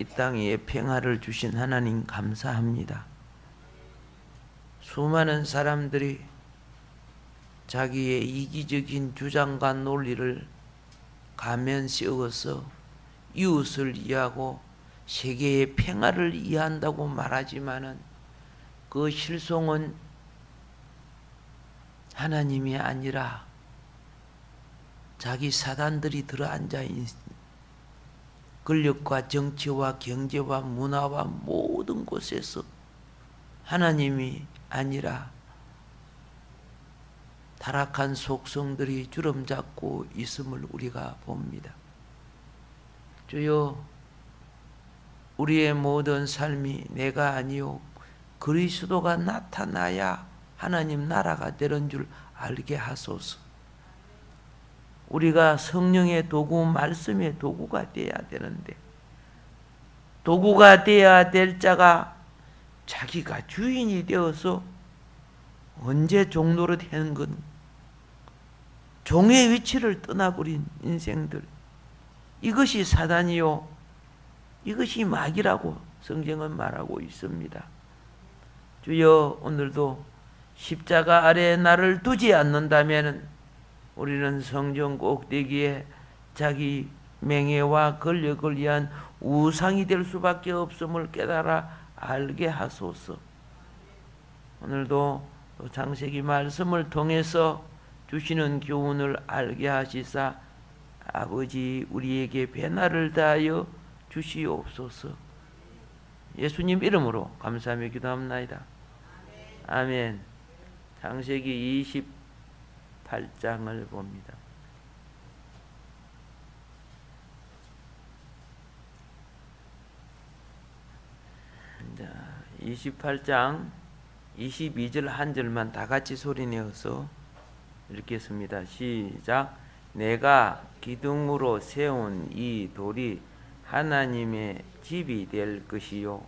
이 땅에 평화를 주신 하나님 감사합니다. 수많은 사람들이 자기의 이기적인 주장과 논리를 가면 씌워서 이웃을 이해하고 세계의 평화를 이해한다고 말하지만은 그 실속은 하나님이 아니라 자기 사단들이 들어앉아 있는 권력과 정치와 경제와 문화와 모든 곳에서 하나님이 아니라 타락한 속성들이 주름잡고 있음을 우리가 봅니다. 주여, 우리의 모든 삶이 내가 아니요 그리스도가 나타나야 하나님 나라가 되는 줄 알게 하소서. 우리가 성령의 도구, 말씀의 도구가 되어야 되는데, 도구가 되어야 될 자가 자기가 주인이 되어서 언제 종노릇 하는 건 종의 위치를 떠나버린 인생들, 이것이 사단이요 이것이 마귀라고 성경은 말하고 있습니다. 주여, 오늘도 십자가 아래에 나를 두지 않는다면 우리는 성전 꼭대기에 자기 명예와 권력을 위한 우상이 될 수밖에 없음을 깨달아 알게 하소서. 오늘도 창세기 말씀을 통해서 주시는 교훈을 알게 하시사 아버지 우리에게 배나를 다하여 주시옵소서. 예수님 이름으로 감사하며 기도합나이다. 아멘. 창세기 28장을 봅니다. 자, 28장 22절 한 절만 다 같이 소리내어서 읽겠습니다. 시작. 내가 기둥으로 세운 이 돌이 하나님의 집이 될 것이요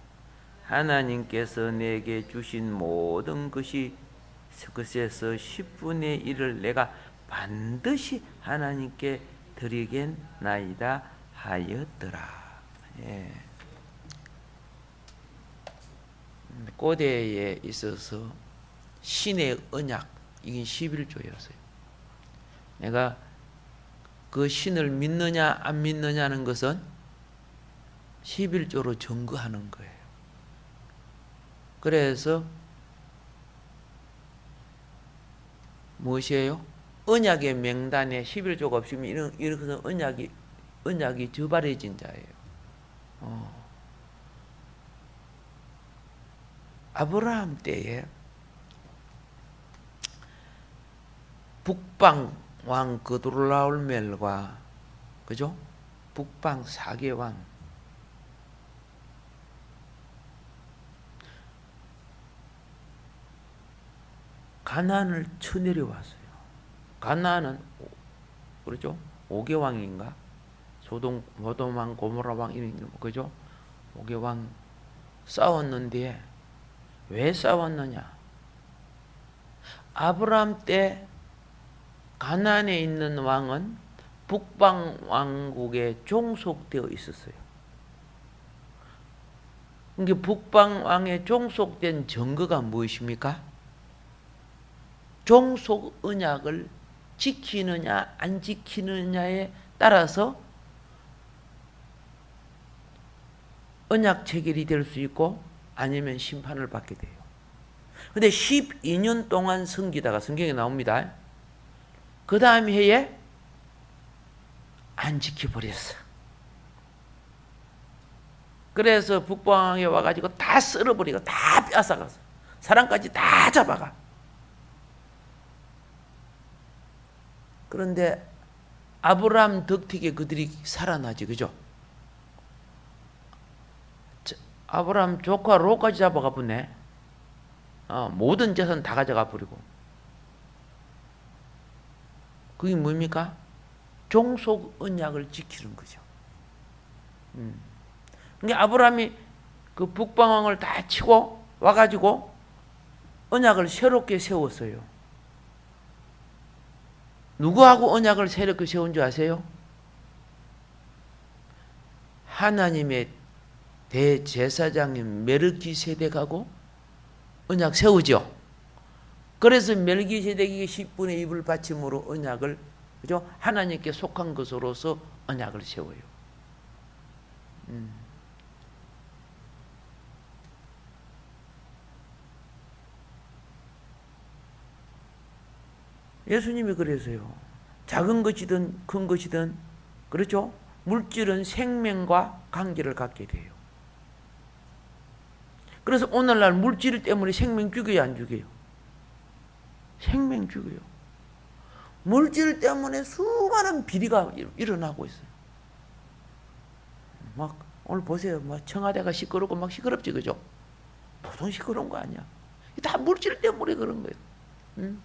하나님께서 내게 주신 모든 것이 그것에서 10분의 1을 내가 반드시 하나님께 드리겠나이다 하였더라. 예. 고대에 있어서 신의 언약, 이게 11조였어요. 내가 그 신을 믿느냐 안 믿느냐는 것은 11조로 증거하는 거예요. 그래서 무엇이에요? 언약의 명단에 11조가 없으면 이렇게 언약이 저발해진 자예요. 아브라함 때에 북방 왕 그돌라올멜과 그죠? 북방 4개 왕 가나안을 쳐내려왔어요. 가나안은 그렇죠? 5개 왕인가? 소돔 왕, 고모라 왕 이런 그죠? 5개 왕 싸웠는데 왜 싸웠느냐? 아브라함 때 가나안에 있는 왕은 북방 왕국에 종속되어 있었어요. 그러니까 북방 왕에 종속된 증거가 무엇입니까? 종속 언약을 지키느냐 안 지키느냐에 따라서 언약 체결이 될 수 있고 아니면 심판을 받게 돼요. 근데 12년 동안 섬기다가 성경에 나옵니다. 그 다음 해에 안 지켜버렸어. 그래서 북방에 와가지고 다 쓸어버리고 다 뺏어가서 사람까지 다 잡아가. 그런데 아브라함 덕택에 그들이 살아나지, 그죠? 아브라함 조카 롯까지 잡아가 보네. 모든 재산 다 가져가 버리고. 그게 뭡니까? 종속 언약을 지키는 거죠. 그러니까 아브라함이 그 북방왕을 다 치고 와가지고 언약을 새롭게 세웠어요. 누구하고 언약을 새롭게 세운 줄 아세요? 하나님의 대제사장인 멜기세덱하고 언약 세우죠. 그래서 멜기세덱이 10분의 2를 바침으로 언약을, 그죠? 하나님께 속한 것으로서 언약을 세워요. 예수님이 그래서요. 작은 것이든 큰 것이든, 그렇죠? 물질은 생명과 관계를 갖게 돼요. 그래서 오늘날 물질 때문에 생명 죽여요, 안 죽여요? 생명 죽여요. 물질 때문에 수많은 비리가 일어나고 있어요. 막 오늘 보세요. 막 청와대가 시끄럽고 막 시끄럽지, 그죠? 보통 시끄러운 거 아니야. 다 물질 때문에 그런 거예요. 응?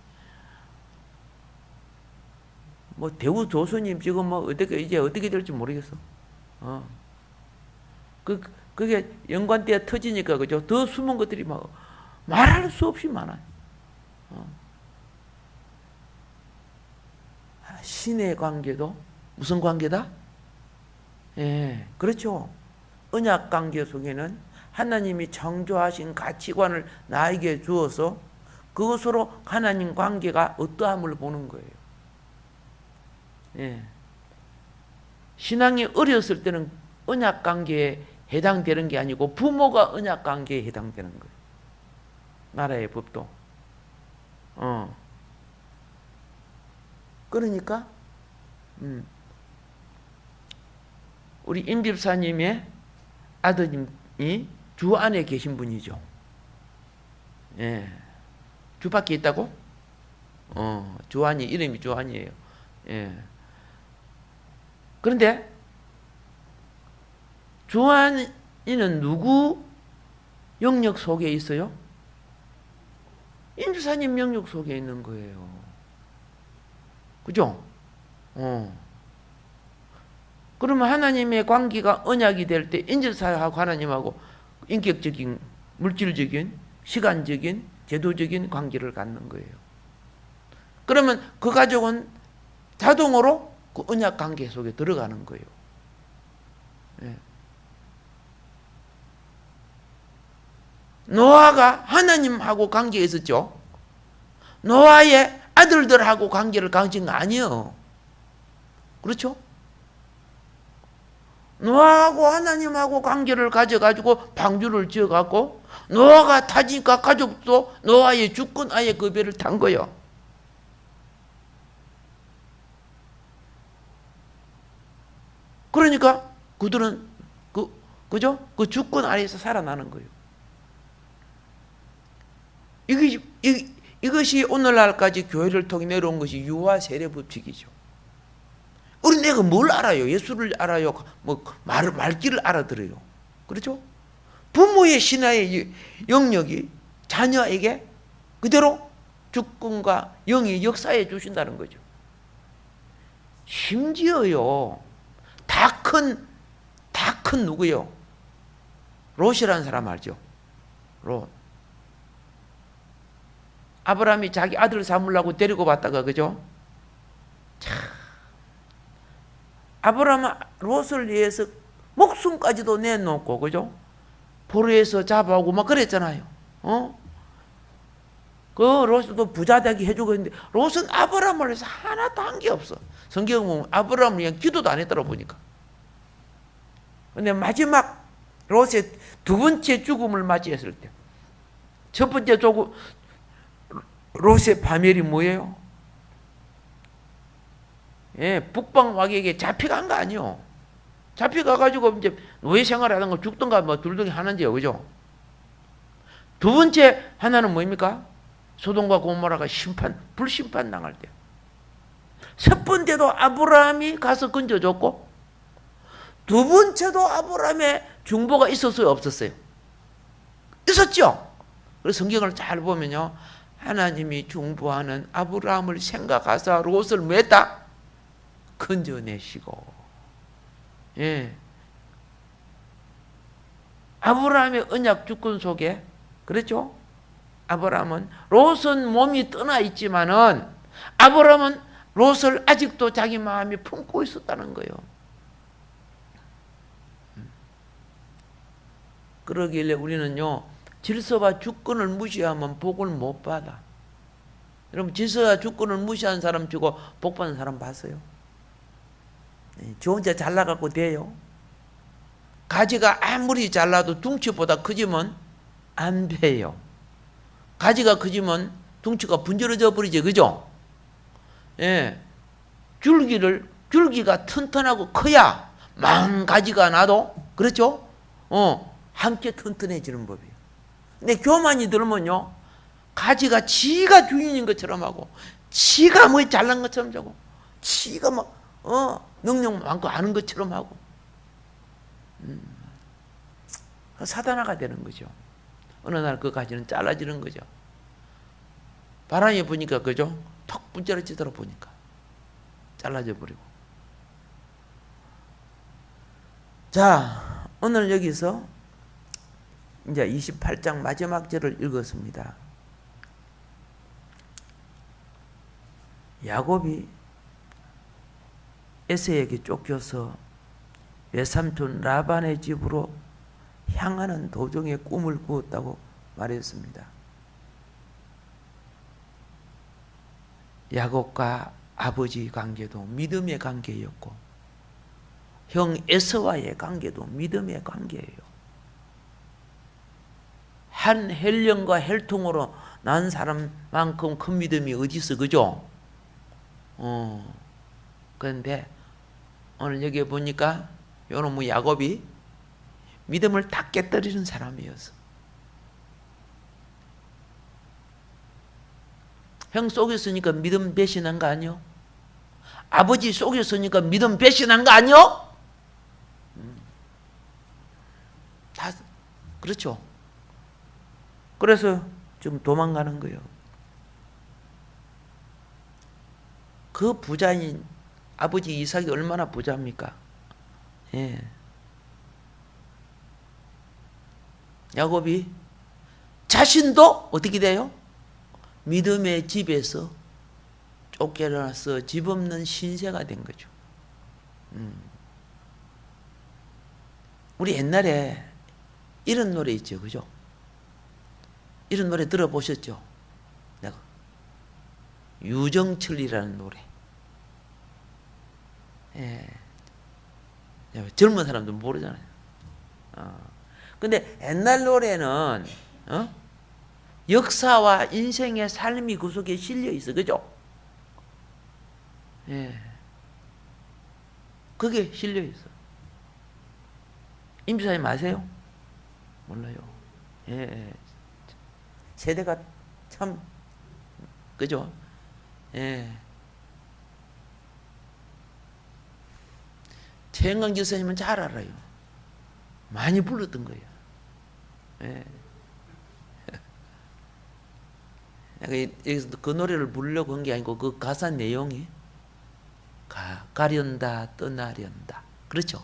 뭐 대우 조선님 지금 뭐 이제 어떻게 될지 모르겠어. 그게 연관대가 터지니까, 그죠? 더 숨은 것들이 막 말할 수 없이 많아요. 신의 관계도 무슨 관계다? 예, 그렇죠. 언약 관계 속에는 하나님이 창조하신 가치관을 나에게 주어서 그것으로 하나님 관계가 어떠함을 보는 거예요. 예. 신앙이 어렸을 때는 언약 관계에 해당되는 게 아니고 부모가 언약 관계에 해당되는 거예요. 나라의 법도. 그러니까 우리 임 집사님의 아드님이 주 안에 계신 분이죠. 예. 주 밖에 있다고? 주한이, 이름이 주한이에요. 예. 그런데 주한이는 누구 영역 속에 있어요? 임 집사님 영역 속에 있는 거예요. 그죠? 그러면 하나님의 관계가 언약이 될 때 인질사하고 하나님하고 인격적인, 물질적인, 시간적인, 제도적인 관계를 갖는 거예요. 그러면 그 가족은 자동으로 그 언약 관계 속에 들어가는 거예요. 예. 노아가 하나님하고 관계에 있었죠. 노아의 아들들하고 관계를 가진 거 아니에요. 그렇죠? 노아하고 하나님하고 관계를 가져가지고 방주를 지어갖고 노아가 타지니까 가족도 노아의 주권 아예 그 배를 탄 거예요. 그러니까 그들은 그죠? 그 주권 아래에서 살아나는 거예요. 이것이 오늘날까지 교회를 통해 내려온 것이 유아 세례 법칙이죠. 우리 내가 뭘 알아요? 예수를 알아요? 뭐 말귀를 알아들어요. 그렇죠? 부모의 신화의 영역이 자녀에게 그대로 주권과 영이 역사해 주신다는 거죠. 심지어요, 다 큰 누구요? 롯이라는 사람 알죠? 롯. 아브라함이 자기 아들 삼으려고 데리고 왔다가, 그죠? 참, 아브라함은 롯을 위해서 목숨까지도 내놓고, 그죠? 포로에서 잡아오고 막 그랬잖아요. 그 롯도 부자 되게 해주고 있는데, 롯은 아브라함을 위해서 하나도 한 게 없어. 성경 보면 아브라함을 그냥 기도도 안 했더라 보니까. 근데 마지막 롯의 두 번째 죽음을 맞이했을 때, 첫 번째 롯의 파멸이 뭐예요? 예, 북방 왕에게 잡혀간 거 아니요. 잡혀가가지고 이제 노예 생활하는 거 죽던가 뭐 둘 중에 하나인데요, 그죠? 두 번째 하나는 뭐입니까? 소돔과 고모라가 불심판 당할 때. 첫 번째도 아브라함이 가서 건져줬고, 두 번째도 아브라함의 중보가 있었어요, 없었어요? 있었죠? 그래서 성경을 잘 보면요, 하나님이 중보하는 아브라함을 생각하사 롯을 뭐 했다? 건져내시고. 예. 아브라함의 언약 주권 속에, 그렇죠? 아브라함은, 롯은 몸이 떠나 있지만은 아브라함은 롯을 아직도 자기 마음이 품고 있었다는 거예요. 그러길래 우리는요, 질서와 주권을 무시하면 복을 못 받아. 여러분, 질서와 주권을 무시하는 사람 치고 복 받는 사람 봤어요? 저 혼자 잘나갖고 돼요? 가지가 아무리 잘나도 둥치보다 크지면 안 돼요. 가지가 크지면 둥치가 분절해져 버리죠. 그죠? 예. 줄기가 튼튼하고 커야 망가지가 나도, 그렇죠? 함께 튼튼해지는 법이에요. 근데 교만이 들면요, 가지가 지가 주인인 것처럼 하고, 지가 뭐 잘난 것처럼 하고, 지가 능력 많고 아는 것처럼 하고, 사단화가 되는 거죠. 어느 날 그 가지는 잘라지는 거죠. 바람이 부니까, 그죠? 턱 분절해지더라 보니까 잘라져 버리고. 자, 오늘 여기서 이제 28장 마지막 절을 읽었습니다. 야곱이 에서에게 쫓겨서 외삼촌 라반의 집으로 향하는 도중에 꿈을 꾸었다고 말했습니다. 야곱과 아버지 관계도 믿음의 관계였고, 형 에서와의 관계도 믿음의 관계예요. 한 헬령과 헬통으로 난 사람만큼 큰 믿음이 어디 있어, 그죠? 그런데 오늘 여기 보니까 요놈의 야곱이 믿음을 다 깨뜨리는 사람이었어. 형 속였으니까 믿음 배신한 거 아니요? 아버지 속였으니까 믿음 배신한 거 아니요? 다 그렇죠. 그래서 지금 도망가는 거예요. 그 부자인 아버지 이삭이 얼마나 부자입니까? 예. 야곱이 자신도 어떻게 돼요? 믿음의 집에서 쫓겨나서 집 없는 신세가 된 거죠. 우리 옛날에 이런 노래 있죠, 그죠? 이런 노래 들어보셨죠? 내가 유정철이라는 노래. 예. 젊은 사람들 모르잖아요. 근데 옛날 노래는 역사와 인생의 삶이 그 속에 실려 있어, 그죠? 예. 그게 실려 있어. 임비사님 아세요? 몰라요. 예. 세대가 참, 그죠? 예. 최영광 교수님은 잘 알아요. 많이 불렀던 거예요. 예. 여기서 그 노래를 부르려고 한 게 아니고 그 가사 내용이 가련다 떠나련다, 그렇죠?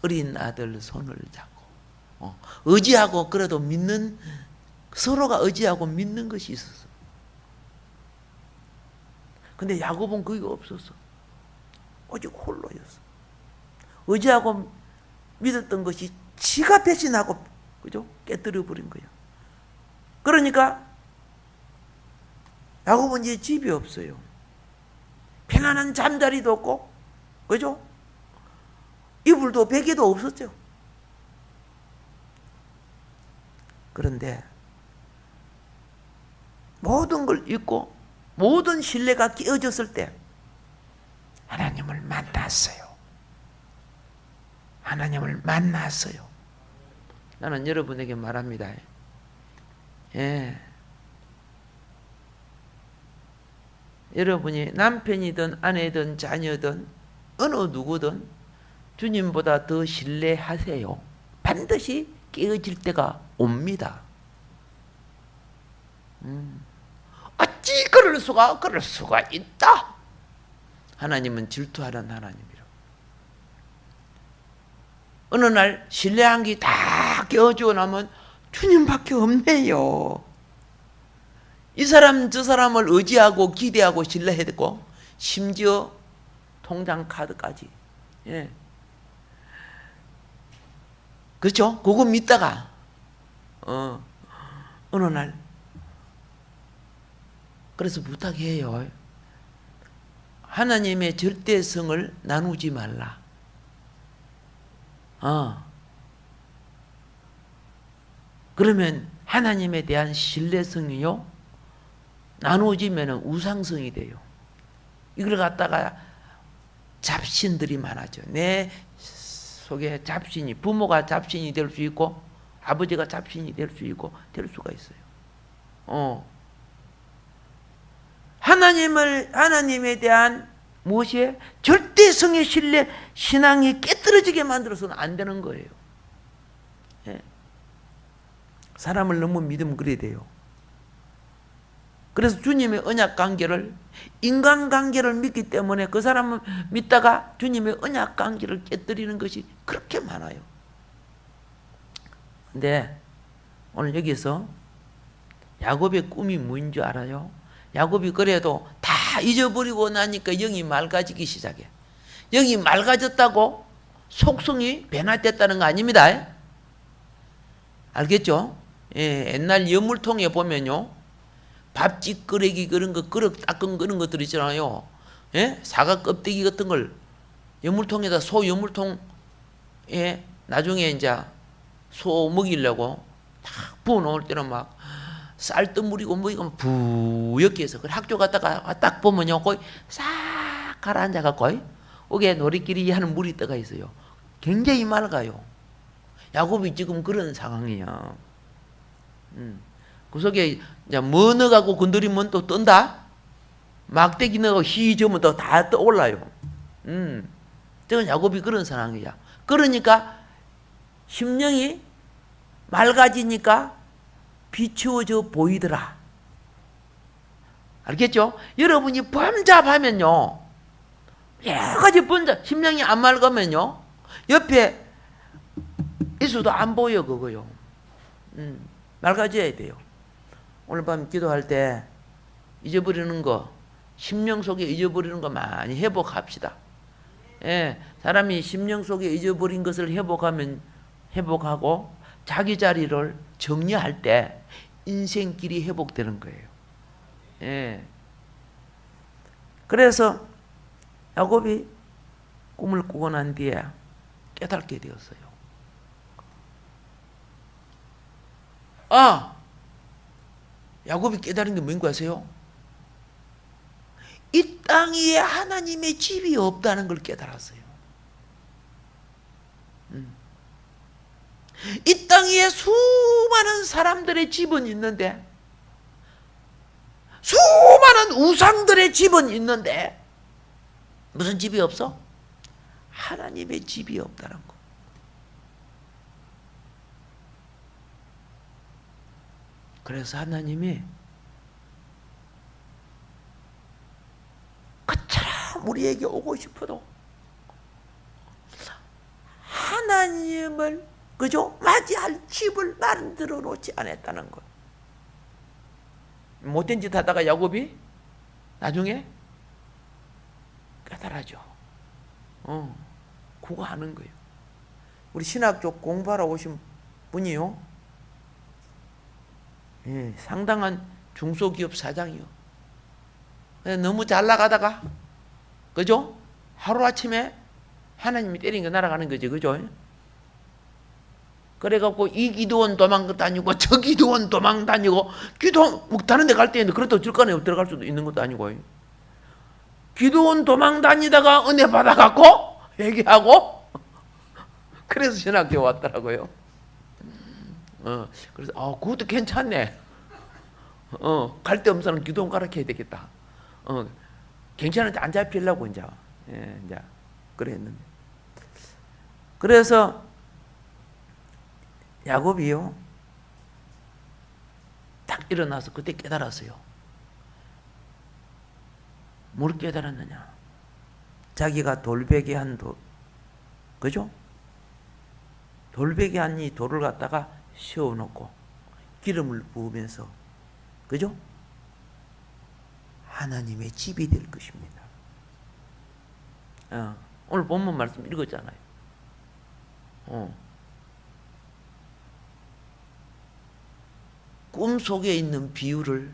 어린 아들 손을 잡고 의지하고, 그래도 믿는, 서로가 의지하고 믿는 것이 있었어. 근데 야곱은 그게 없었어. 오직 홀로였어. 의지하고 믿었던 것이 지가 배신하고, 그죠? 깨뜨려 버린 거야. 그러니까 야곱은 이제 집이 없어요. 편안한 잠자리도 없고, 그죠? 이불도 베개도 없었죠. 그런데 모든 걸 잊고 모든 신뢰가 깨어졌을 때 하나님을 만났어요. 하나님을 만났어요. 나는 여러분에게 말합니다. 예. 여러분이 남편이든 아내든 자녀든 어느 누구든 주님보다 더 신뢰하세요. 반드시 깨어질 때가 옵니다. 어찌 그럴 수가 있다. 하나님은 질투하는 하나님이라. 어느 날 신뢰한 게 다 깨어지고 나면 주님밖에 없네요. 이 사람 저 사람을 의지하고 기대하고 신뢰해야 되고, 심지어 통장 카드까지. 예. 그렇죠? 그거 믿다가 어느 날 그래서 부탁해요. 하나님의 절대성을 나누지 말라. 그러면 하나님에 대한 신뢰성이요 나누어지면 우상성이 돼요. 이걸 갖다가 잡신들이 많아져. 내 속에 잡신이, 부모가 잡신이 될 수 있고 아버지가 잡신이 될 수 있고 될 수가 있어요. 하나님에 대한 무엇이에요? 절대성의 신뢰, 신앙이 깨뜨려지게 만들어서는 안 되는 거예요. 예. 사람을 너무 믿으면 그래야 돼요. 그래서 주님의 언약 관계를, 인간 관계를 믿기 때문에 그 사람은 믿다가 주님의 언약 관계를 깨뜨리는 것이 그렇게 많아요. 근데 오늘 여기서 야곱의 꿈이 뭐인 줄 알아요? 야곱이 그래도 다 잊어버리고 나니까 영이 맑아지기 시작해. 영이 맑아졌다고 속성이 변화됐다는 거 아닙니다. 알겠죠? 예, 옛날 여물통에 보면요, 밥집 끓이기 그런 거, 그릇 닦은 그런 것들 있잖아요. 예? 사과 껍데기 같은 걸 여물통에다, 소 여물통에 나중에 이제 소 먹이려고 딱 부어 놓을 때는 막 쌀뜨물이고 뭐 이거 부옇게 해서 그 학교 갔다가 딱 보면요, 거기 싹 가라앉아갖고 거기에 놀이끼리 하는 물이 떠가 있어요. 굉장히 맑아요. 야곱이 지금 그런 상황이야. 그 속에 이제 뭐 넣어갖고 건드리면 또 뜬다? 막대기 넣어 휘저으면 또 다 떠올라요. 저건 야곱이 그런 상황이야. 그러니까 심령이 맑아지니까 비추어져 보이더라. 알겠죠? 여러분이 범잡하면요, 여러 가지 번잡, 심령이 안 맑으면요, 옆에 있어도 안 보여, 그거요. 맑아져야 돼요. 오늘 밤 기도할 때 잊어버리는 거, 심령 속에 잊어버리는 거 많이 회복합시다. 예, 사람이 심령 속에 잊어버린 것을 회복하고 자기 자리를 정리할 때 인생길이 회복되는 거예요. 예. 그래서 야곱이 꿈을 꾸고 난 뒤에 깨닫게 되었어요. 야곱이 깨달은 게 뭔지 아세요? 이 땅 위에 하나님의 집이 없다는 걸 깨달았어요. 이 땅 위에 수많은 사람들의 집은 있는데, 수많은 우상들의 집은 있는데 무슨 집이 없어? 하나님의 집이 없다는 거. 그래서 하나님이 그처럼 우리에게 오고 싶어도 하나님을, 그죠? 맞이할 집을 만들어 놓지 않았다는 것. 못된 짓 하다가 야곱이 나중에 깨달아져. 그거 하는 거예요. 우리 신학 쪽 공부하러 오신 분이요, 예, 상당한 중소기업 사장이요. 너무 잘 나가다가, 그죠? 하루아침에 하나님이 때린 거 날아가는 거지, 그죠? 그래갖고 이 기도원 도망 다니고 저 기도원 도망 다니고, 기도 다른 데 갈 때는 그렇다고 질간에 들어갈 수도 있는 것도 아니고, 기도원 도망 다니다가 은혜 받아갖고 회개하고 그래서 신학교 왔더라고요. 그래서 그것도 괜찮네. 갈 데 없으면 기도원 가르쳐야 되겠다. 괜찮은데 안 잡히려고 이제 그랬는데, 그래서 야곱이요, 딱 일어나서 그때 깨달았어요. 뭘 깨달았느냐? 자기가 돌베개 한 돌, 그죠? 돌베개 한 이 돌을 갖다가 세워놓고 기름을 부으면서, 그죠? 하나님의 집이 될 것입니다. 오늘 본문 말씀 읽었잖아요. 꿈 속에 있는 비유를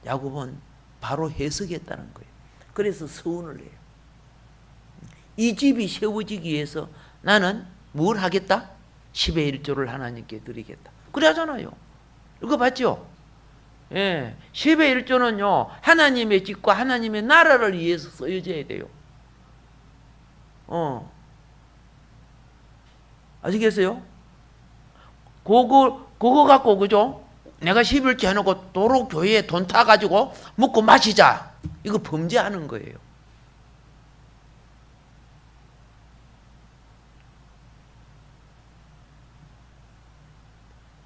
야곱은 바로 해석했다는 거예요. 그래서 서운을 해요. 이 집이 세워지기 위해서 나는 뭘 하겠다? 10의 1조를 하나님께 드리겠다. 그래 하잖아요. 이거 봤죠? 예, 10의 1조는요 하나님의 집과 하나님의 나라를 위해서 쓰여져야 돼요. 아시겠어요? 그거 갖고, 그죠? 내가 11조 해놓고 도로 교회에 돈 타가지고 먹고 마시자. 이거 범죄하는 거예요.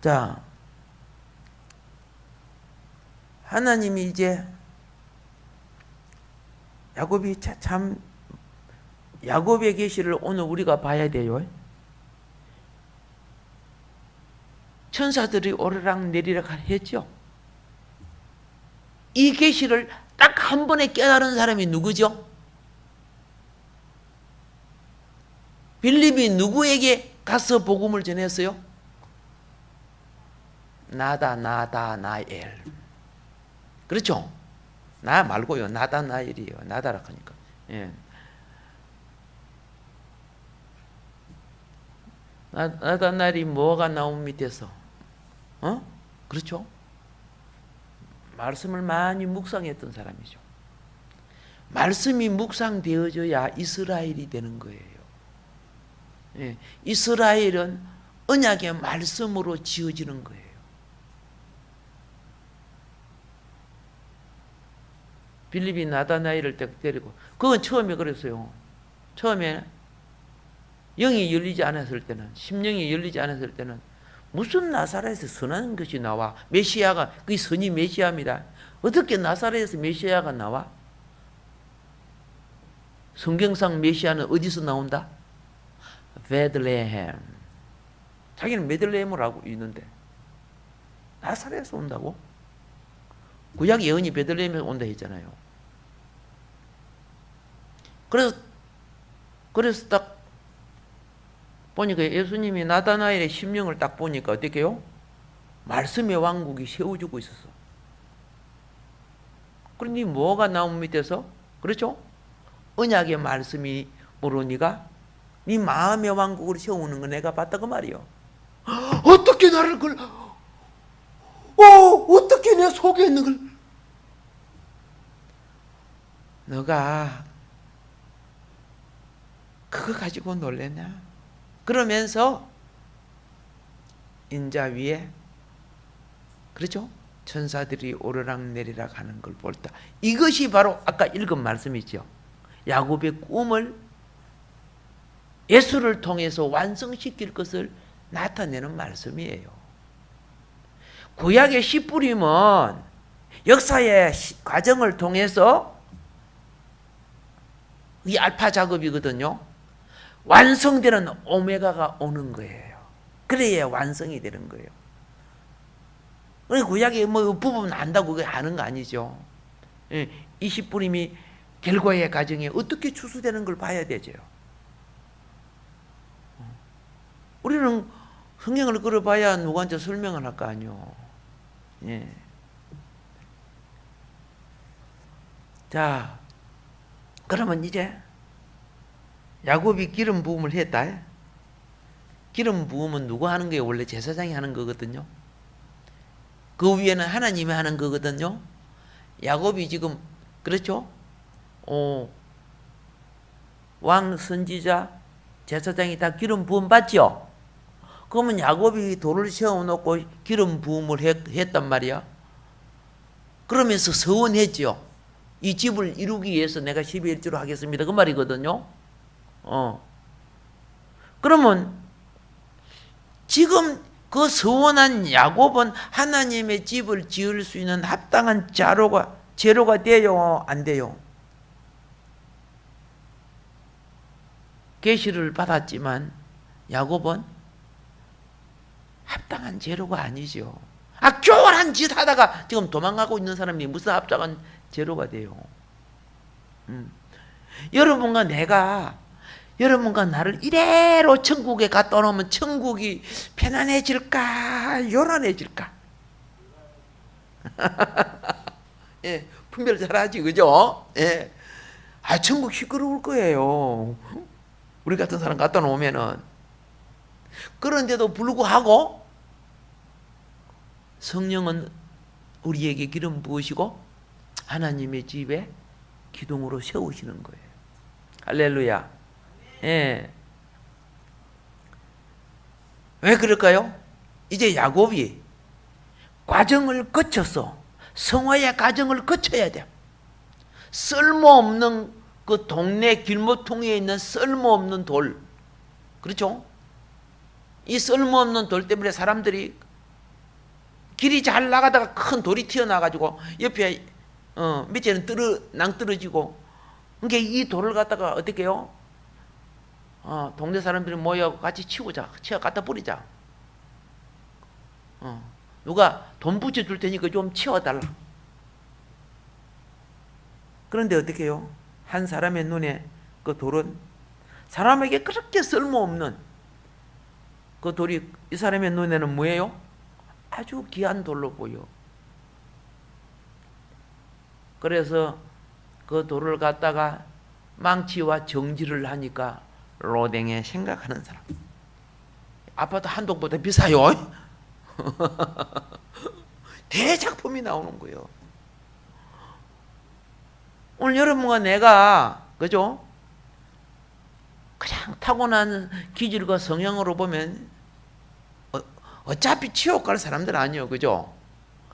자, 하나님이 이제 야곱이 참 야곱의 계시를 오늘 우리가 봐야 돼요. 천사들이 오르락 내리락 했죠. 이 계시를 딱 한 번에 깨달은 사람이 누구죠? 빌립이 누구에게 가서 복음을 전했어요? 나다나엘. 그렇죠? 나 말고요. 나다나엘이에요. 나다라 하니까. 예. 나다나엘이 뭐가 나온 밑에서? 그렇죠? 말씀을 많이 묵상했던 사람이죠. 말씀이 묵상되어져야 이스라엘이 되는 거예요. 예. 이스라엘은 언약의 말씀으로 지어지는 거예요. 빌립이 나다나엘을 데리고, 그건 처음에 그랬어요. 처음에 영이 열리지 않았을 때는, 심령이 열리지 않았을 때는 무슨 나사렛에서 선한 것이 나와? 메시아가, 그게 선이 메시아입니다. 어떻게 나사렛에서 메시아가 나와? 성경상 메시아는 어디서 나온다? 베들레헴. 자기는 베들레헴을 하고 있는데 나사렛에서 온다고? 구약 예언이 베들레헴에서 온다 했잖아요. 그래서 딱 보니까 예수님이 나다나엘의 심령을 딱 보니까 어떻게 해요? 말씀의 왕국이 세워지고 있었어. 그러니 뭐가 나온 밑에서? 그렇죠? 언약의 말씀이 모르니가 네 마음의 왕국을 세우는 거 내가 봤다 그 말이요. 어떻게 나를 어떻게 내 속에 있는 걸 너가 그거 가지고 놀랬냐? 그러면서 인자 위에, 그렇죠? 천사들이 오르락 내리락 하는 걸 볼 때, 이것이 바로 아까 읽은 말씀이죠. 야곱의 꿈을 예수를 통해서 완성시킬 것을 나타내는 말씀이에요. 구약의 씨뿌림은 역사의 과정을 통해서 이 알파 작업이거든요. 완성되는 오메가가 오는 거예요. 그래야 완성이 되는 거예요. 구약에 뭐 부분 안다고 그게 아는 거 아니죠. 이 씨뿌림이 결과의 과정에 어떻게 추수되는 걸 봐야 되죠. 우리는 성경을 끌어봐야 누구한테 설명을 할 거 아니요. 예. 자, 그러면 이제 야곱이 기름 부음을 했다. 기름 부음은 누가 하는 거예요? 원래 제사장이 하는 거거든요. 그 위에는 하나님이 하는 거거든요. 야곱이 지금, 그렇죠? 왕, 선지자, 제사장이 다 기름 부음 받죠? 그러면 야곱이 돌을 세워놓고 기름 부음을 했단 말이야. 그러면서 서원했죠. 이 집을 이루기 위해서 내가 12의 1조로 하겠습니다. 그 말이거든요. 그러면 지금 그 서원한 야곱은 하나님의 집을 지을 수 있는 합당한 재료가 돼요? 안 돼요? 계시를 받았지만 야곱은 합당한 재료가 아니죠. 교활한 짓 하다가 지금 도망가고 있는 사람이 무슨 합당한 재료가 돼요? 여러분과 나를 이대로 천국에 갖다 놓으면 천국이 편안해질까? 요란해질까? 예, 분별 잘하지, 그죠? 예. 아, 천국 시끄러울 거예요. 우리 같은 사람 갖다 놓으면은. 그런데도 불구하고 성령은 우리에게 기름 부으시고 하나님의 집에 기둥으로 세우시는 거예요. 할렐루야. 예. 왜 그럴까요? 이제 야곱이 과정을 거쳐서 성화의 과정을 거쳐야 돼. 쓸모없는 그 동네 길모퉁이에 있는 쓸모없는 돌, 그렇죠? 이 쓸모없는 돌 때문에 사람들이 길이 잘 나가다가 큰 돌이 튀어나와가지고 옆에 밑에는 낭떠러지고, 그러니까 이 돌을 갖다가 어떻게 해요? 동네 사람들이 모여 같이 치우자, 치워 갖다 버리자. 누가 돈 붙여줄 테니까 좀 치워달라. 그런데 어떻게 해요? 한 사람의 눈에 그 돌은 사람에게 그렇게 쓸모없는 그 돌이 이 사람의 눈에는 뭐예요? 아주 귀한 돌로 보여. 그래서 그 돌을 갖다가 망치와 정지를 하니까 로댕에 생각하는 사람. 아파트 한 동보다 비싸요. 대작품이 나오는 거예요. 오늘 여러분과 내가, 그죠? 그냥 타고난 기질과 성향으로 보면 어차피 지옥 갈 사람들 아니에요, 그죠?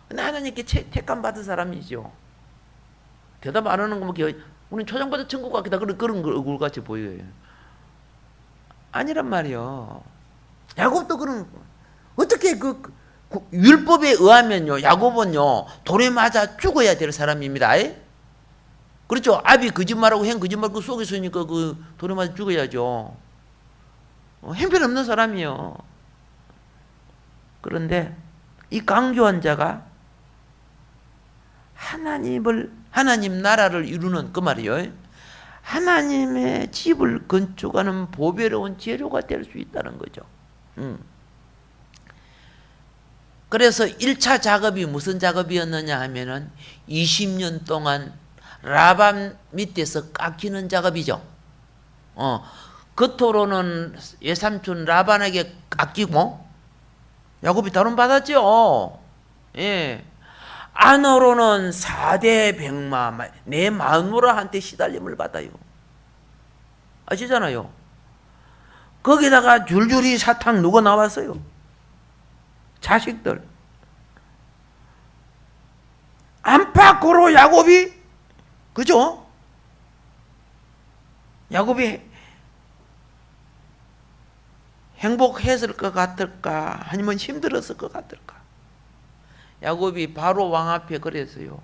근데 하나님께 택감 받은 사람이죠. 대답 안 하는 거 보면 우리는 초장보다 천국 같기다, 그런 걸 얼굴같이 보여요. 아니란 말이요. 야곱도 그런, 어떻게 그 율법에 의하면요, 야곱은요 돌에 맞아 죽어야 될 사람입니다. 그렇죠? 아비 거짓말하고 행 거짓말 그 속에 있으니까 그 돌에 맞아 죽어야죠. 형편없는 사람이요. 그런데 이 강조한 자가 하나님 나라를 이루는 그 말이요, 하나님의 집을 건축하는 보배로운 재료가 될 수 있다는 거죠. 그래서 1차 작업이 무슨 작업이었느냐 하면은 20년 동안 라반 밑에서 깎이는 작업이죠. 겉으로는 외삼촌 라반에게 깎이고 야곱이 다름 받았죠. 예. 안으로는 4대 백마, 내 마누라한테 시달림을 받아요. 아시잖아요. 거기다가 줄줄이 사탕 누가 나왔어요? 자식들. 안팎으로 야곱이, 그죠? 야곱이 행복했을 것 같을까? 아니면 힘들었을 것 같을까? 야곱이 바로 왕 앞에 그랬어요.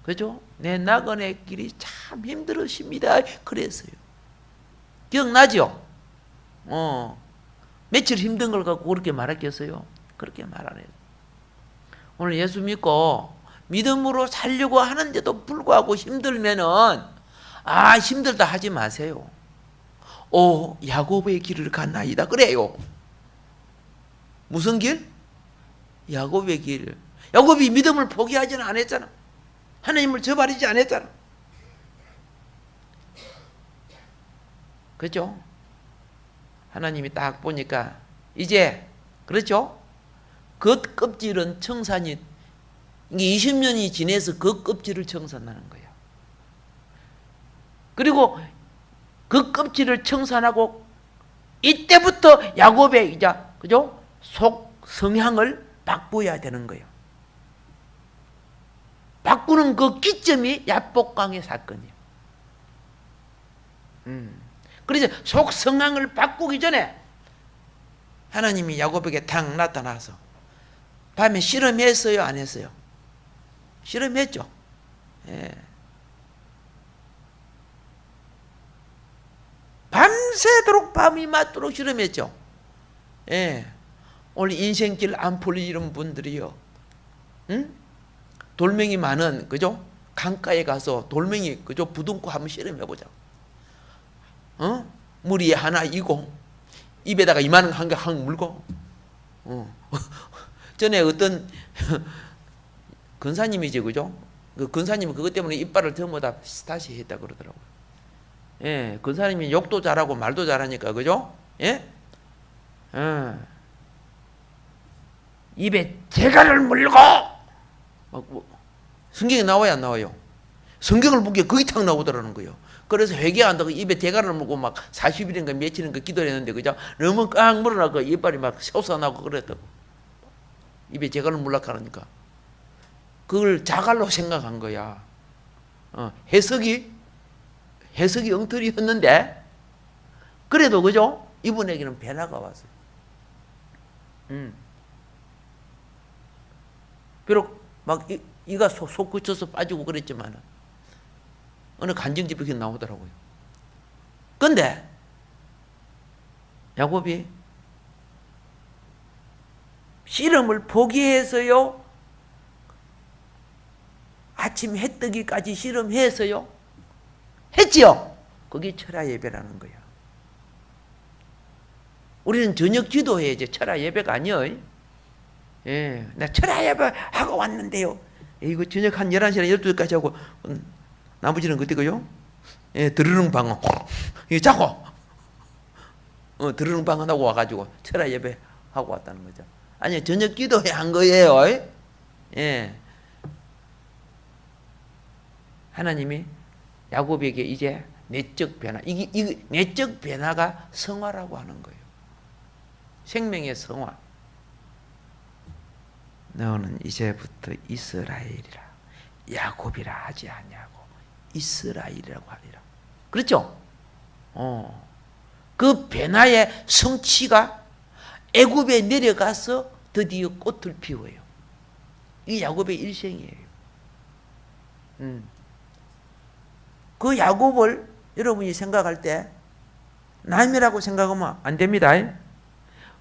그죠? 내 나그네 길이 참 힘들으십니다. 그랬어요. 기억나죠? 며칠 힘든 걸 갖고 그렇게 말했겠어요? 그렇게 말 안 해요. 오늘 예수 믿고 믿음으로 살려고 하는데도 불구하고 힘들면은, 힘들다 하지 마세요. 야곱의 길을 갔나이다. 그래요. 무슨 길? 야곱의 길. 야곱이 믿음을 포기하지는 않았잖아. 하나님을 저버리지 않았잖아. 그렇죠? 하나님이 딱 보니까 이제, 그렇죠? 그 껍질은 청산이, 이게 20년이 지내서 그 껍질을 청산하는 거예요. 그리고 그 껍질을 청산하고 이때부터 야곱의 이제, 그죠? 속 성향을 바꿔야 되는 거예요. 바꾸는 그 기점이 야복강의 사건이에요. 그래서 속 성향을 바꾸기 전에 하나님이 야곱에게 탁 나타나서 밤에 실험했어요, 안 했어요? 실험했죠. 예. 밤새도록 밤이 맞도록 실험했죠. 예. 오늘 인생길 안 풀리는 분들이요, 돌멩이 많은, 그죠? 강가에 가서 돌멩이, 그죠? 부둥고 한번 실험해보자. 물이 하나 이고 입에다가 이만한 한 개 확 물고. 전에 어떤 근사님이지, 그죠? 그 근사님은 그것 때문에 이빨을 전부 다 다시 했다 그러더라고요. 예, 근사님이 욕도 잘하고 말도 잘하니까, 그죠? 예? 입에 재갈을 물고 성경에 나와야 안 나와요? 성경을 보기에 거기 탁 나오더라는 거예요. 그래서 회개한다고 입에 대가를 물고 막 40일인가 며칠인가 기도를 했는데, 그죠? 너무 깡 물어나고 이빨이 막 솟아나고 그랬다고. 입에 대가를 물라고 하니까. 그걸 자갈로 생각한 거야. 해석이 엉터리였는데, 그래도, 그죠? 이분에게는 변화가 왔어요. 비록 막 이가 속 그쳐서 빠지고 그랬지만 어느 간증집에 나오더라고요. 근데 야곱이 씨름을 포기해서요, 아침 해뜨기까지 씨름해서요, 했지요. 그게 철야 예배라는 거야. 우리는 저녁 기도해야지 철야 예배가 아니에요. 예, 나 철야 예배 하고 왔는데요. 이거 저녁 한 11시나 12시까지 하고, 나머지는 그때고요. 예, 드르릉 방어. 이거 자고. 드르릉 방어 하고 와가지고 철야 예배 하고 왔다는 거죠. 아니, 저녁 기도해 한 거예요. 예. 하나님이 야곱에게 이제 내적 변화, 이게 내적 변화가 성화라고 하는 거예요. 생명의 성화. 너는 이제부터 이스라엘이라, 야곱이라 하지 아니하고 이스라엘이라고 하리라. 그렇죠? 그 변화의 성취가 애굽에 내려가서 드디어 꽃을 피워요. 이 야곱의 일생이에요. 그 야곱을 여러분이 생각할 때 남이라고 생각하면 안 됩니다.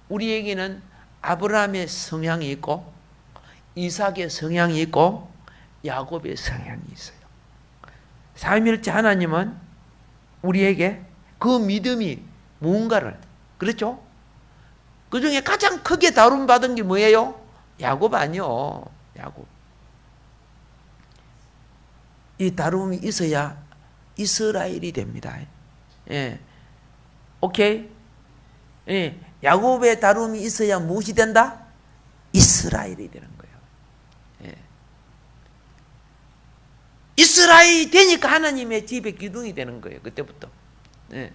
우리에게는 아브라함의 성향이 있고 이삭의 성향이 있고 야곱의 성향이 있어요. 삼위일체 하나님은 우리에게 그 믿음이 무언가를, 그렇죠? 그 중에 가장 크게 다룬받은 게 뭐예요? 야곱 아니요. 야곱. 이 다rum이 있어야 이스라엘이 됩니다. 예. 오케이? 예. 야곱의 다rum이 있어야 무엇이 된다? 이스라엘이 되는 거예요. 예. 이스라엘이 되니까 하나님의 집의 기둥이 되는 거예요. 그때부터. 예.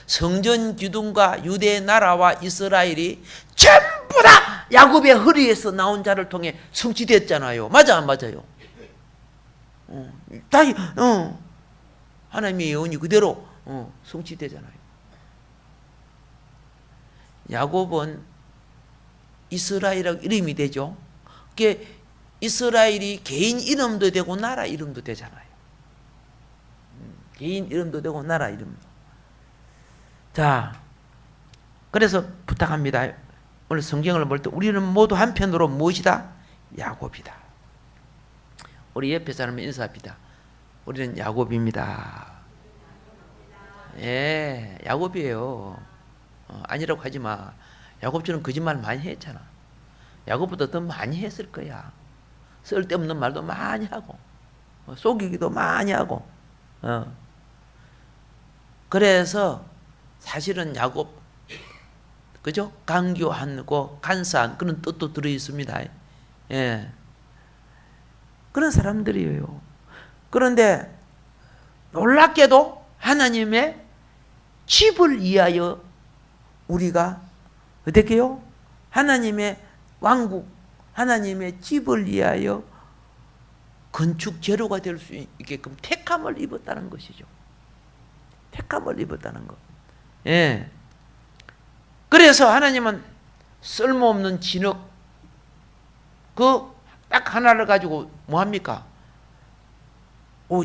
성전 기둥과 유대 나라와 이스라엘이 전부 다 야곱의 허리에서 나온 자를 통해 성취됐잖아요. 맞아, 안 맞아요? 다, 하나님의 예언이 그대로 성취되잖아요. 야곱은 이스라엘이라고 이름이 되죠. 그게 이스라엘이 개인 이름도 되고 나라 이름도 되잖아요. 개인 이름도 되고 나라 이름도. 자, 그래서 부탁합니다. 오늘 성경을 볼 때 우리는 모두 한편으로 무엇이다? 야곱이다. 우리 옆에 사람 인사합니다. 우리는 야곱입니다. 예, 야곱이에요. 아니라고 하지 마. 야곱처럼 거짓말 많이 했잖아. 야곱보다 더 많이 했을 거야. 쓸데없는 말도 많이 하고, 속이기도 많이 하고. 그래서 사실은 야곱, 그죠? 강교하고 간사한 그런 뜻도 들어 있습니다. 예. 그런 사람들이에요. 그런데 놀랍게도 하나님의 집을 위하여 우리가 어떻게요? 하나님의 왕국, 하나님의 집을 위하여 건축 재료가 될 수 있게끔 택함을 입었다는 것이죠. 택함을 입었다는 것. 예. 그래서 하나님은 쓸모없는 진흙, 그 딱 하나를 가지고 뭐 합니까?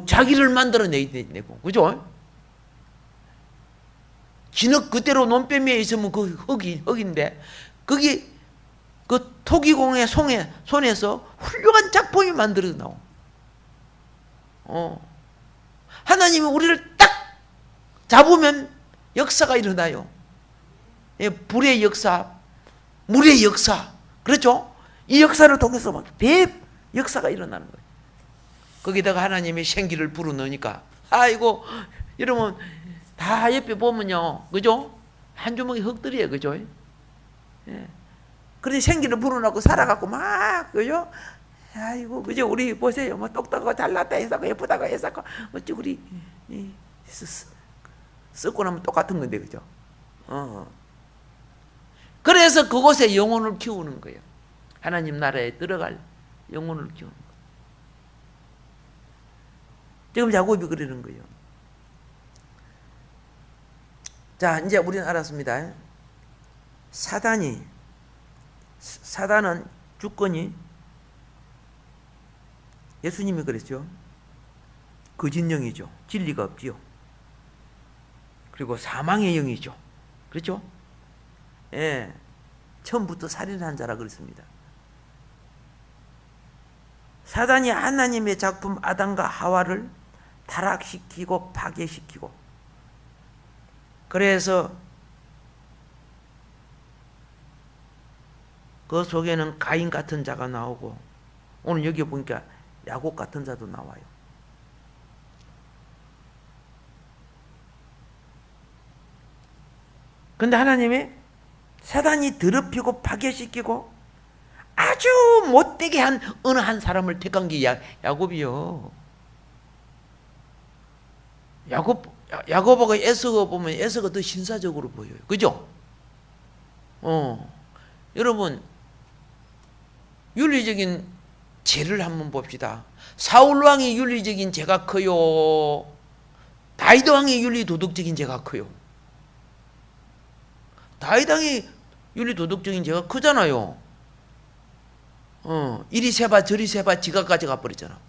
자기를 만들어내고, 그죠? 진흙 그대로 논뱀에 있으면 그 흙인데, 거기 그 토기공의 손에서 훌륭한 작품이 만들어져 나오. 하나님이 우리를 딱 잡으면 역사가 일어나요. 예, 불의 역사, 물의 역사, 그렇죠? 이 역사를 통해서 막 배 역사가 일어나는 거기다가 하나님이 생기를 불어넣으니까 아이고 여러분 다 옆에 보면요 그죠? 한 주먹이 흙들이에요 그죠? 예. 그런데 생기를 불어넣고 살아갖고 막 그죠? 아이고 그죠? 우리 보세요 뭐 똑똑하고 잘났다 해서고 예쁘다고 해서고 어찌 우리 썩고 나면 똑같은 건데 그죠? 그래서 그곳에 영혼을 키우는 거예요. 하나님 나라에 들어갈 영혼을 키우는 거예요. 지금 야곱이 그러는 거예요. 자, 이제 우리는 알았습니다. 사단은 주권이 예수님이 그랬죠. 거짓 영이죠. 진리가 없지요. 그리고 사망의 영이죠. 그렇죠? 예. 처음부터 살인한 자라 그랬습니다. 사단이 하나님의 작품 아담과 하와를 타락시키고 파괴시키고 그래서 그 속에는 가인 같은 자가 나오고 오늘 여기 보니까 야곱 같은 자도 나와요. 근데 하나님이 사단이 더럽히고 파괴시키고 아주 못되게 한 어느 한 사람을 택한 게 야곱이요. 야곱하고 에서가 보면 에서가 더 신사적으로 보여요. 그죠? 여러분 윤리적인 죄를 한번 봅시다. 사울 왕의 윤리적인 죄가 커요? 다윗 왕의 윤리 도덕적인 죄가 커요? 다윗 왕의 윤리 도덕적인 죄가 크잖아요. 이리 세봐 저리 세봐 지가 가져가 버렸잖아.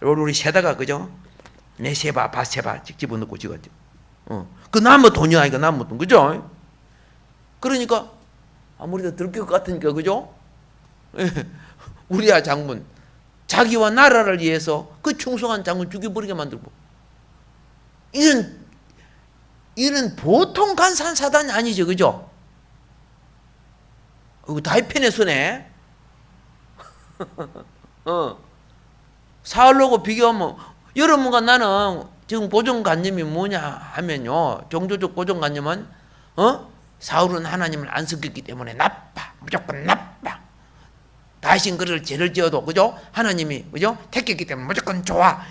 우리 세다가 그죠? 내 세봐 밭 세봐 집어넣고 지가 그 나무 돈이 아니까 나무 돈 그죠? 그러니까 아무래도 들킬 것 같으니까 그죠? 우리야 장군 자기와 나라를 위해서 그 충성한 장군 죽여버리게 만들고 이런 보통 간사한 사단이 아니죠 그죠? 다윗 편에 서네. 사울하고 비교하면 여러분과 나는 지금 고정관념이 뭐냐 하면요 종교적 고정관념은 사울은 하나님을 안 섬겼기 때문에 나빠 무조건 나빠 다신 그를 죄를 지어도 그죠 하나님이 그죠 택했기 때문에 무조건 좋아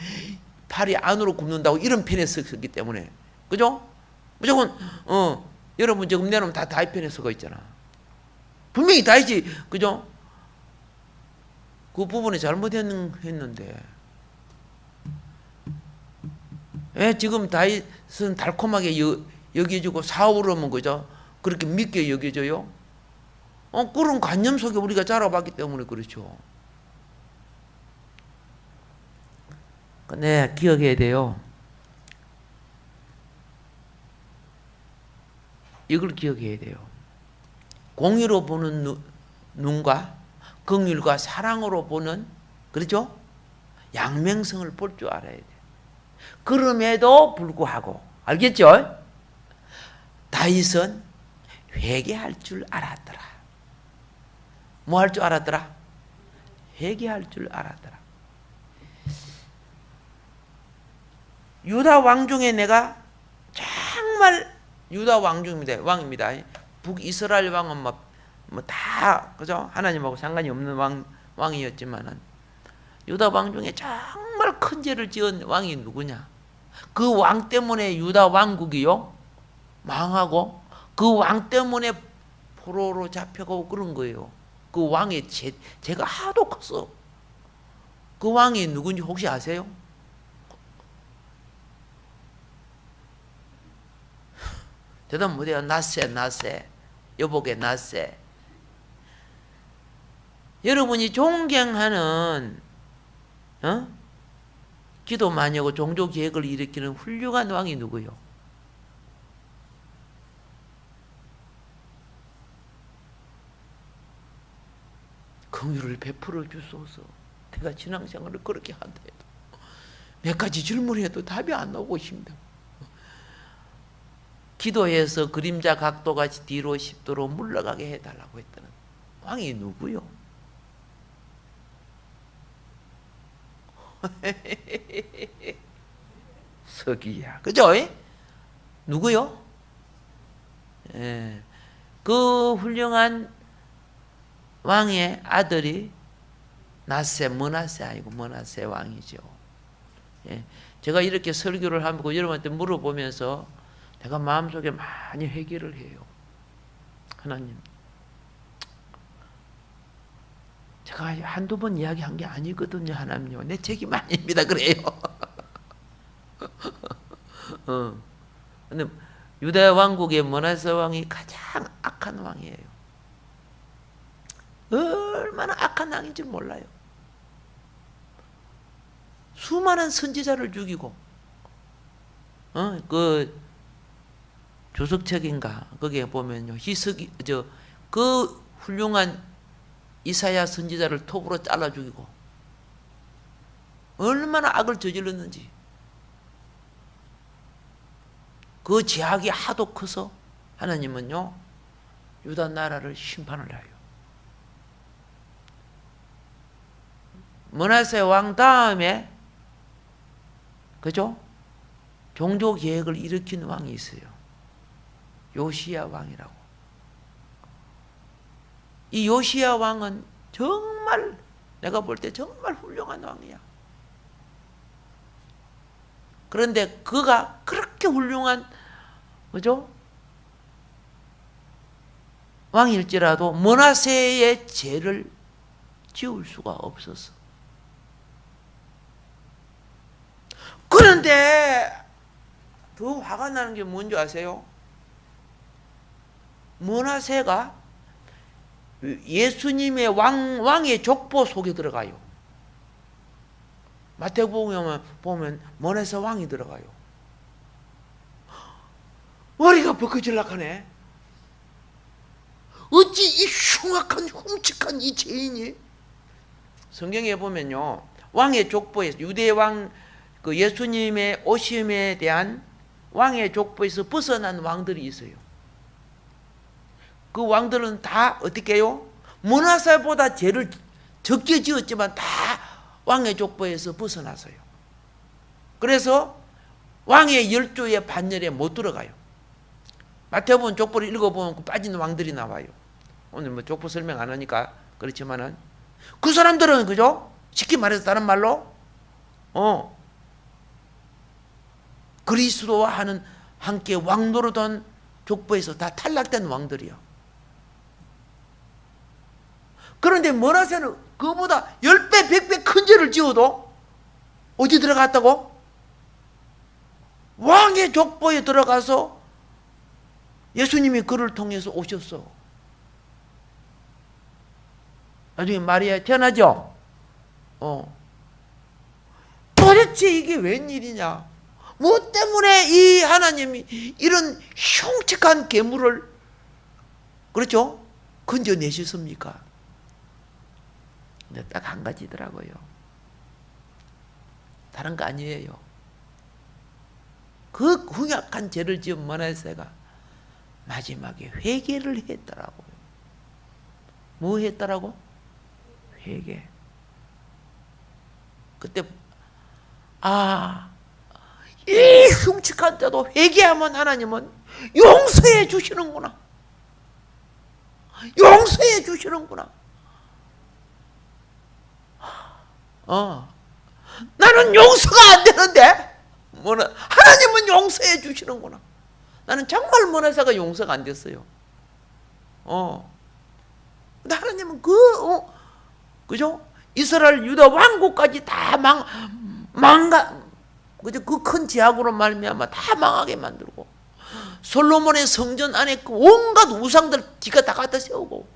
팔이 안으로 굽는다고 이런 편에 섰기 때문에 그죠 무조건 여러분 지금 내놓으면 다 다윗 편에 서고 있잖아. 분명히 다윗이 그죠 그 부분에 잘못했는데 왜 지금 다윗은 달콤하게 여겨주고 사울은 그죠 그렇게 믿게 여겨져요? 그런 관념 속에 우리가 자라봤기 때문에 그렇죠. 네, 기억해야 돼요. 이걸 기억해야 돼요. 공의로 보는 눈과 긍휼과 사랑으로 보는 그렇죠? 양면성을 볼 줄 알아야 돼. 그럼에도 불구하고 알겠죠? 다윗은 회개할 줄 알았더라. 뭐 할 줄 알았더라? 회개할 줄 알았더라. 유다 왕 중에 내가 정말 유다 왕 중입니다. 왕입니다. 북이스라엘 왕은 뭐 다 그죠? 하나님하고 상관이 없는 왕이었지만은 유다 왕 중에 정말 큰 죄를 지은 왕이 누구냐? 그 왕 때문에 유다 왕국이요 망하고 그 왕 때문에 포로로 잡혀가고 그런 거예요. 그 왕의 죄가 하도 컸어. 그 왕이 누군지 혹시 아세요? 대답 못해요. 낫세 여보게 낫세. 여러분이 존경하는 기도 많이 하고 종교 계획을 일으키는 훌륭한 왕이 누구요? 긍휼을 베풀어 주소서. 내가 신앙생활을 그렇게 한다 해도 몇 가지 질문해도 답이 안 나오고 있습니다. 기도해서 그림자 각도같이 뒤로 10도로 물러가게 해달라고 했다는 왕이 누구요? 서기야. 그죠? 누구요? 예. 그 훌륭한 왕의 아들이 머나세 아니고 머나세 왕이죠. 예. 제가 이렇게 설교를 하고 여러분한테 물어보면서 내가 마음속에 많이 회개를 해요. 하나님, 제가 한두 번 이야기한 게 아니거든요. 하나님요, 내 책임 아닙니다. 그래요. 근데 유다 왕국의 머나세 왕이 가장 악한 왕이에요. 얼마나 악한 왕인지 몰라요. 수많은 선지자를 죽이고, 그 조석책인가 거기에 보면요, 그 훌륭한 이사야 선지자를 톱으로 잘라 죽이고, 얼마나 악을 저질렀는지. 그 죄악이 하도 커서 하나님은요, 유다 나라를 심판을 해요. 머나세 왕 다음에, 그죠? 종교 계획을 일으킨 왕이 있어요. 요시야 왕이라고. 이 요시야 왕은 정말, 내가 볼 때 정말 훌륭한 왕이야. 그런데 그가 그렇게 훌륭한, 그죠? 왕일지라도 머나세의 죄를 지울 수가 없었어. 그런데 더 화가 나는 게 뭔지 아세요? 머나세가 예수님의 왕의 족보 속에 들어가요. 마태복음에 보면 머나세 왕이 들어가요. 머리가 벗겨질락 하네. 어찌 이 흉악한 흉측한 이 죄인이, 성경에 보면요, 왕의 족보에서 유대 왕, 그 예수님의 오심에 대한 왕의 족보에서 벗어난 왕들이 있어요. 그 왕들은 다 어떻게 해요? 머나세보다 죄를 적게 지었지만 다 왕의 족보에서 벗어났어요. 그래서 왕의 열조의 반열에 못 들어가요. 마태복음 족보를 읽어보면 빠진 왕들이 나와요. 오늘 뭐 족보 설명 안 하니까 그렇지만은, 그 사람들은, 그죠? 쉽게 말해서 다른 말로 그리스도와 하는 함께 왕 노릇한 족보에서 다 탈락된 왕들이요. 그런데 머나세는 그보다 10배, 100배 큰 죄를 지어도 어디 들어갔다고? 왕의 족보에 들어가서 예수님이 그를 통해서 오셨어. 나중에 마리아 태어나죠? 도대체 이게 웬일이냐? 뭐 때문에 이 하나님이 이런 흉측한 괴물을, 그렇죠? 건져내셨습니까? 근데 딱 한 가지더라고요. 다른 거 아니에요. 그 흉악한 죄를 지은 머나세가 마지막에 회개를 했더라고요. 뭐 했더라고? 회개. 그때 이 흉측한 자도 회개하면 하나님은 용서해 주시는구나. 용서해 주시는구나. 나는 용서가 안 되는데 하나님은 용서해 주시는구나. 나는 정말 머나세가 용서가 안 됐어요. 근데 하나님은 그죠? 이스라엘 유다 왕국까지 다 그죠? 그 큰 죄악으로 말미암아 다 망하게 만들고, 솔로몬의 성전 안에 그 온갖 우상들 지가 다 갖다 세우고,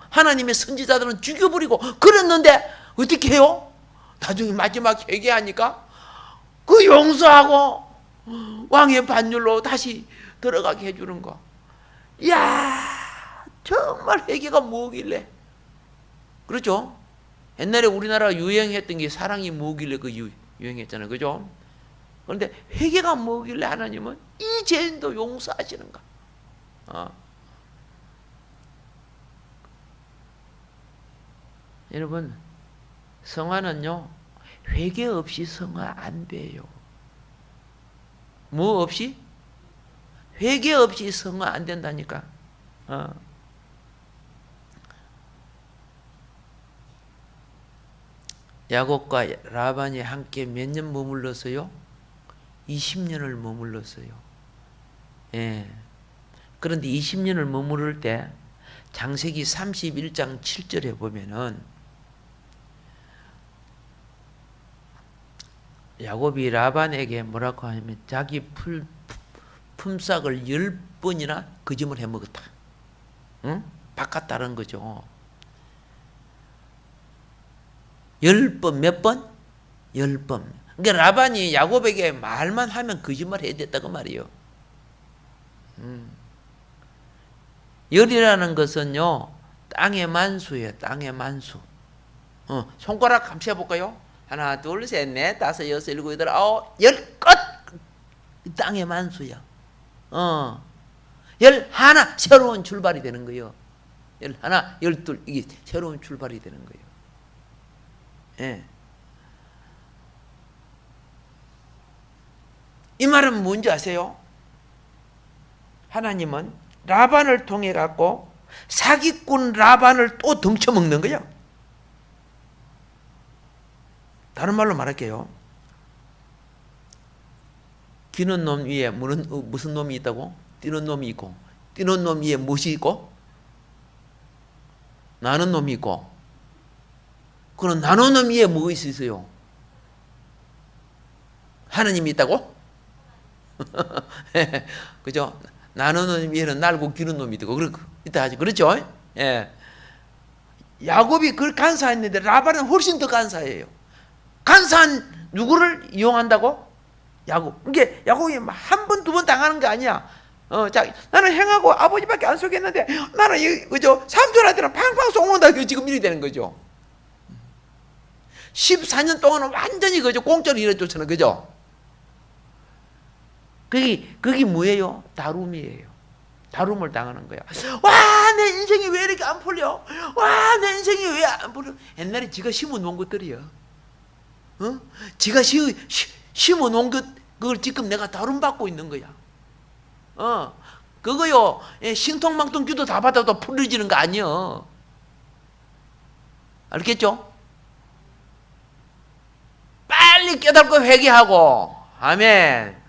하나님의 선지자들은 죽여버리고 그랬는데 어떻게 해요? 나중에 마지막 회개하니까 그 용서하고 왕의 반열로 다시 들어가게 해주는 거. 이야, 정말 회개가 뭐길래. 그렇죠? 옛날에 우리나라가 유행했던 게 사랑이 뭐길래 그 유행했잖아요. 그죠? 그런데 회개가 뭐길래 하나님은 이 죄인도 용서하시는가? 여러분, 성화는요, 회개 없이 성화 안 돼요. 뭐 없이? 회개 없이 성화 안 된다니까. 야곱과 라반이 함께 몇 년 머물렀어요? 20년을 머물렀어요. 예. 그런데 20년을 머무를 때 창세기 31장 7절에 보면은 야곱이 라반에게 뭐라고 하냐면 자기 품삯을 10번이나 거짓말 해먹었다. 응? 바꿨다는 거죠. 10번 몇 번? 10번. 그러니까 라반이 야곱에게 말만 하면 거짓말 해야 됐다고 말이에요. 열이라는 것은요, 땅의 만수예요. 땅의 만수. 손가락 감시 해볼까요? 하나, 둘, 셋, 넷, 다섯, 여섯, 일곱, 여덟, 아홉, 열 끝! 땅의 만수야. 11, 새로운 출발이 되는 거예요. 11, 12, 이게 새로운 출발이 되는 거예요. 예. 이 말은 뭔지 아세요? 하나님은 라반을 통해 갖고 사기꾼 라반을 또 덩쳐먹는 거야. 다른 말로 말할게요. 기는 놈 위에 무슨 놈이 있다고? 뛰는 놈이 있고, 뛰는 놈 위에 무엇이 있고? 나는 놈이 있고. 그럼 나는 놈 위에 무엇이 있어요? 하나님이 있다고? 그죠? 나는 놈 위에는 날고 기는 놈이 있고, 있다 하지. 그렇죠? 예. 야곱이 그걸 간사했는데 라반은 훨씬 더 간사해요. 간사한 누구를 이용한다고? 야곱. 이게 야곱이 한 번, 두 번 당하는 게 아니야. 자, 나는 행하고 아버지밖에 안 속였는데 나는 그죠? 삼촌한테는 팡팡 쏘는다. 지금 이렇게 되는 거죠. 14년 동안은 완전히 그죠? 공짜로 일해줬잖아. 그죠? 그게 뭐예요? 다룸이에요. 다룸을 당하는 거야. 와, 내 인생이 왜 이렇게 안 풀려? 와, 내 인생이 왜 안 풀려? 옛날에 지가 심어놓은 것들이야. 지가 심어놓은 그걸 지금 내가 다룸받고 있는 거야. 그거요, 신통망통 기도 다 받아도 풀려지는 거 아니야. 알겠죠? 빨리 깨닫고 회개하고, 아멘.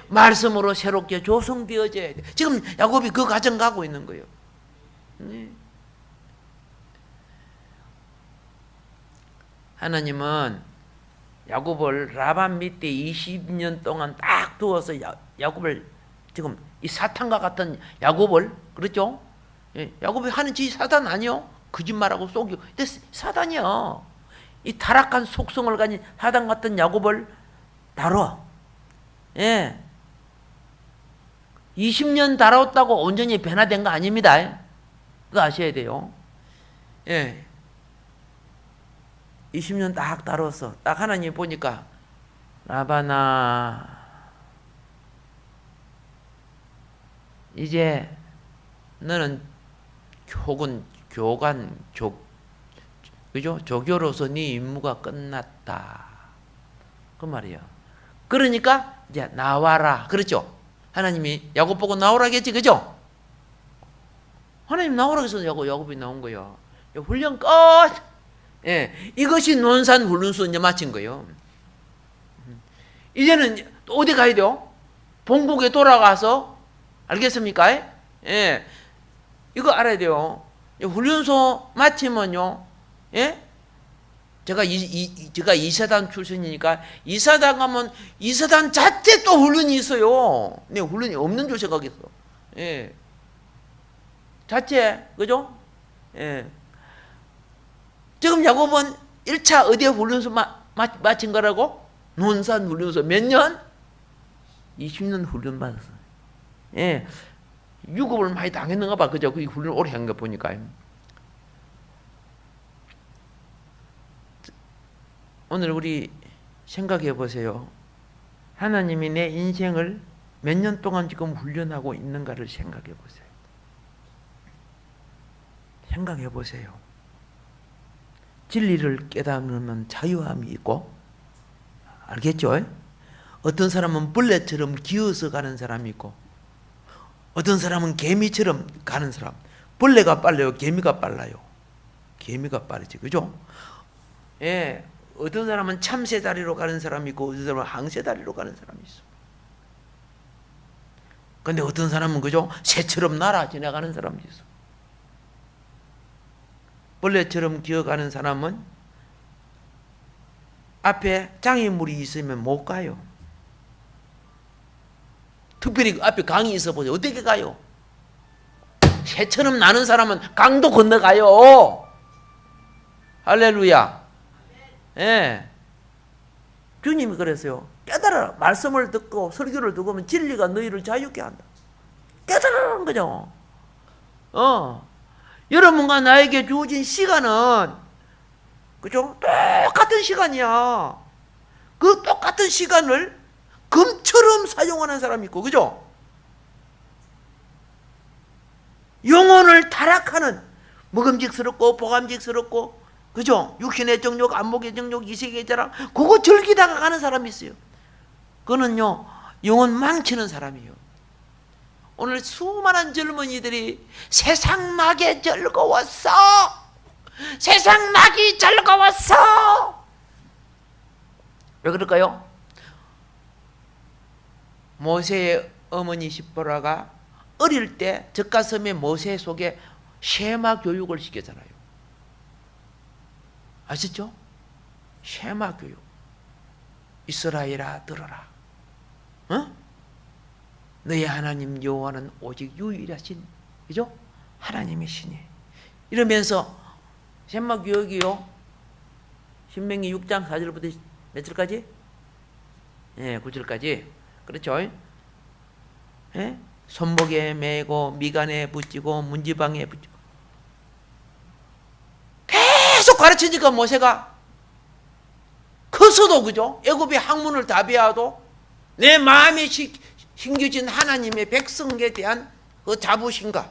말씀으로 새롭게 조성되어져야 돼. 지금 야곱이 그 과정 가고 있는 거예요. 하나님은 야곱을 라반 밑에 20년 동안 딱 두어서 야곱을 지금 이 사탄과 같은 야곱을, 그렇죠? 야곱이 하는 짓이 사탄 아니요? 거짓말하고 속이고. 근데 사단이야. 이 타락한 속성을 가진 사단 같은 야곱을 다뤄. 예. 20년 다뤘다고 온전히 변화된 거 아닙니다. 그거 아셔야 돼요. 예. 20년 딱 다뤘어. 딱 하나님 보니까, 라반아, 이제 너는 그죠? 조교로서 네 임무가 끝났다. 그 말이야. 그러니까 이제 나와라. 그렇죠? 하나님이 야곱 보고 나오라겠지, 그죠? 하나님 나오라 해서 야곱이 나온 거야. 훈련 끝. 예, 이것이 논산 훈련소 이제 마친 거예요. 이제는 어디 가야 돼요? 본국에 돌아가서, 알겠습니까? 예, 이거 알아야 돼요. 훈련소 마치면요, 예? 제가 이사단 출신이니까, 이사단 가면 이사단 자체 또 훈련이 있어요. 네, 훈련이 없는 줄 생각했어. 예. 자체, 그죠? 예. 지금 야곱은 1차 어디에 훈련소 마친 거라고? 논산 훈련소. 몇 년? 20년 훈련 받았어. 예. 유급을 많이 당했는가 봐. 그죠? 그 훈련 오래 한 거 보니까. 오늘 우리 생각해 보세요. 하나님이 내 인생을 몇 년 동안 지금 훈련하고 있는가를 생각해 보세요. 생각해 보세요. 진리를 깨닫는 자유함이 있고, 알겠죠? 어떤 사람은 벌레처럼 기어서 가는 사람이 있고, 어떤 사람은 개미처럼 가는 사람. 벌레가 빨라요? 개미가 빨라요? 개미가 빠르지, 그죠? 예, 어떤 사람은 참새다리로 가는 사람이 있고, 어떤 사람은 항새다리로 가는 사람이 있어. 근데 어떤 사람은, 그죠? 새처럼 날아 지나가는 사람도 있어. 벌레처럼 기어가는 사람은 앞에 장애물이 있으면 못 가요. 특별히 앞에 강이 있어 보세요. 어떻게 가요? 새처럼 나는 사람은 강도 건너가요. 할렐루야. 예. 주님이 그랬어요. 깨달아라. 말씀을 듣고 설교를 듣고 하면 진리가 너희를 자유케 한다. 깨달으라는 거죠. 여러분과 나에게 주어진 시간은, 그죠? 똑같은 시간이야. 그 똑같은 시간을 금처럼 사용하는 사람이 있고, 그죠? 영혼을 타락하는, 먹음직스럽고 보감직스럽고, 그죠? 육신의 정욕, 안목의 정욕, 이색의 자랑, 그거 즐기다가 가는 사람이 있어요. 그거는요, 영혼 망치는 사람이에요. 오늘 수많은 젊은이들이 세상 막에 즐거웠어. 세상 막이 즐거웠어. 왜 그럴까요? 모세의 어머니 십보라가 어릴 때 젖가슴에 모세 속에 쉐마 교육을 시켰잖아요. 아시죠? 쉐마 교육. 이스라엘아 들어라. 너의 하나님 여호와는 오직 유일하신, 그죠? 하나님의 신이. 이러면서 쉐마 교육이요. 신명기 6장 4절부터 몇 절까지? 예, 9절까지. 그렇죠? 예? 손목에 매고 미간에 붙이고 문지방에 붙이고 계속 가르치니까 모세가 커서도, 그죠? 애굽의 학문을 다 배워도 내 마음에 심겨진 하나님의 백성에 대한 그 자부심과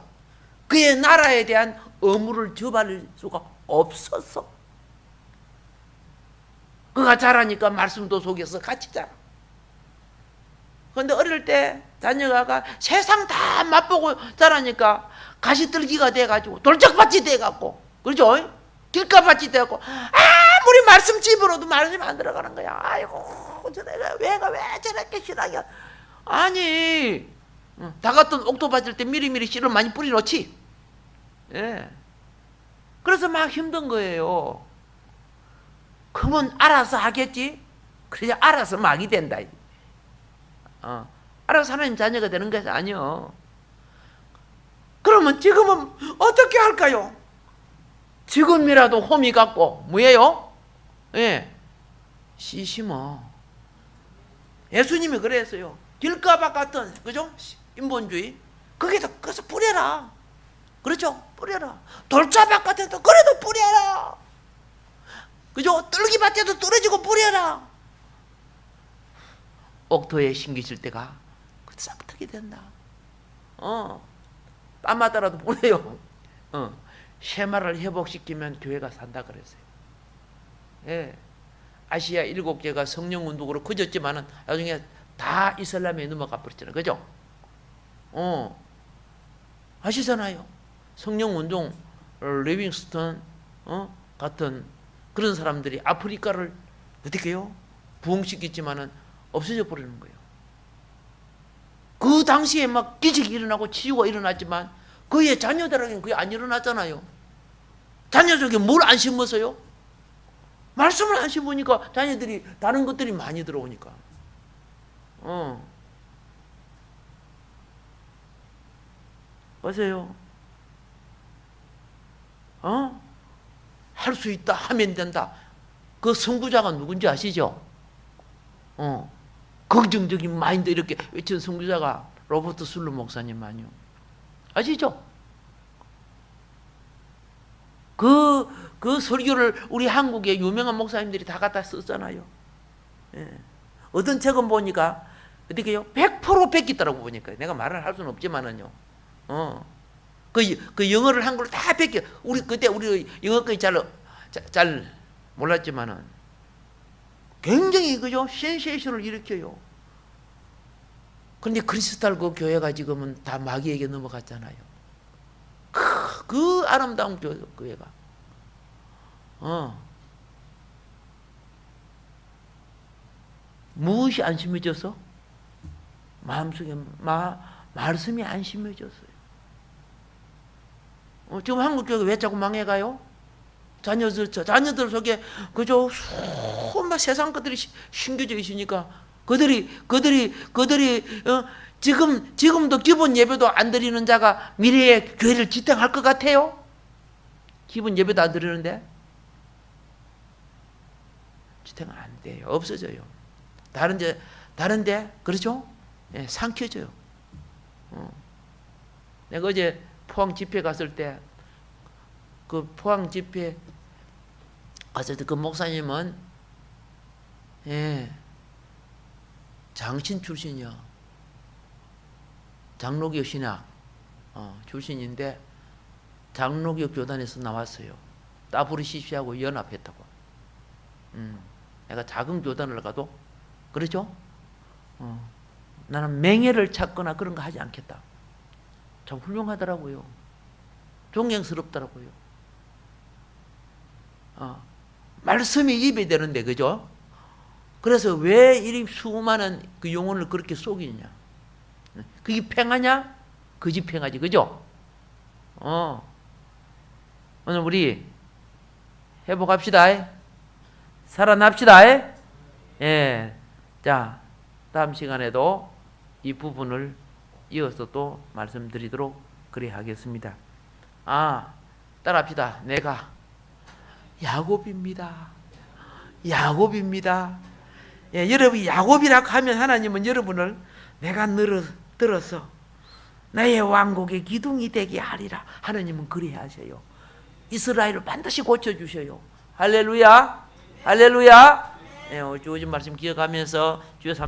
그의 나라에 대한 의무를 저버릴 수가 없었어. 그가 자라니까 말씀도 속에서 같이 자라. 그런데 어릴 때 자녀가 세상 다 맛보고 자라니까 가시떨기가 돼가지고 돌짝밭이 돼갖고, 그렇죠? 길가밭이 돼갖고 아무리 말씀 집으로도 말씀이 안 들어가는 거야. 아이고, 저래가 왜 저렇게 실하게. 아니, 다 같은 옥토 받을 때 미리미리 씨를 많이 뿌려놓지. 예. 그래서 막 힘든 거예요. 그러면 알아서 하겠지. 그래야 알아서 막이 된다. 알아서 하나님 자녀가 되는 것이 아니요. 그러면 지금은 어떻게 할까요? 지금이라도 홈이 갖고 뭐예요? 예, 씨 심어. 예수님이 그랬어요. 길가밭 같은, 그죠? 인본주의. 거기서 뿌려라. 그렇죠? 뿌려라. 돌자밭 같은 데 그래도 뿌려라. 그죠? 뚫기밭에도 떨어지고 뿌려라. 옥토에 심기실 때가 그 싹트게 된다. 땀마다라도 보내요. 쉐마를 회복시키면 교회가 산다 그랬어요. 예. 아시아 7개가 성령 운동으로 커졌지만은 나중에 다 이슬람에 넘어가 버렸잖아요. 그죠? 아시잖아요. 성령 운동, 리빙스턴, 같은 그런 사람들이 아프리카를 어떻게 해요? 부흥시켰지만은 없어져 버리는 거예요. 그 당시에 막 기적이 일어나고 치유가 일어났지만 그의 자녀들에게는 그게 안 일어났잖아요. 자녀 속에 뭘 안 심었어요? 말씀을 안 심으니까 자녀들이 다른 것들이 많이 들어오니까. 보세요. 할 수 있다 하면 된다. 그 선구자가 누군지 아시죠? 긍정적인 마인드 이렇게 외친 선구자가 로버트 술로 목사님 아니요. 아시죠? 그 설교를 우리 한국의 유명한 목사님들이 다 갖다 썼잖아요. 예. 어떤 책은 보니까 어떻게 해요? 100% 베꼈더라고 보니까. 내가 말을 할 수는 없지만은요. 그 영어를 한글로 다 베껴. 그때 우리 영어까지 잘 몰랐지만은 굉장히 그죠? 센세이션을 일으켜요. 그런데 크리스탈 그 교회가 지금은 다 마귀에게 넘어갔잖아요. 그 아름다운 교회가. 무엇이 안 심해졌어? 마음속에 말씀이 안 심해졌어요. 지금 한국 교회가 왜 자꾸 망해가요? 자녀들 속에 그저 수많은 세상 것들이 심겨져 있으니까 그들이 지금도 기본 예배도 안 드리는 자가 미래에 교회를 지탱할 것 같아요? 기본 예배도 안 드리는데 지탱 안 돼요. 없어져요. 다른데 그렇죠? 예, 삼켜져요. 내가 어제 포항 집회 갔을 때 그 포항 집회 갔을 때 그 목사님은 장신 출신이야. 장로교 신학 출신인데 장로교 교단에서 나왔어요. WCC하고 연합했다고. 내가 작은 교단을 가도 그렇죠? 나는 맹해를 찾거나 그런 거 하지 않겠다. 참 훌륭하더라고요. 존경스럽더라고요. 말씀이 입이 되는데 그죠? 그래서 왜 이 수많은 그 영혼을 그렇게 속이냐? 그게 팽하냐? 그지 팽하지, 그죠? 오늘 우리 회복합시다. 살아납시다. 예. 자, 다음 시간에도 이 부분을 이어서 또 말씀드리도록 그리 하겠습니다. 따라합시다. 내가 야곱입니다. 야곱입니다. 예, 여러분이 야곱이라고 하면 하나님은 여러분을 내가 들어서 나의 왕국의 기둥이 되게 하리라. 하나님은 그리 하셔요. 이스라엘을 반드시 고쳐주셔요. 할렐루야. 할렐루야. 예, 요즘 말씀 기억하면서 주여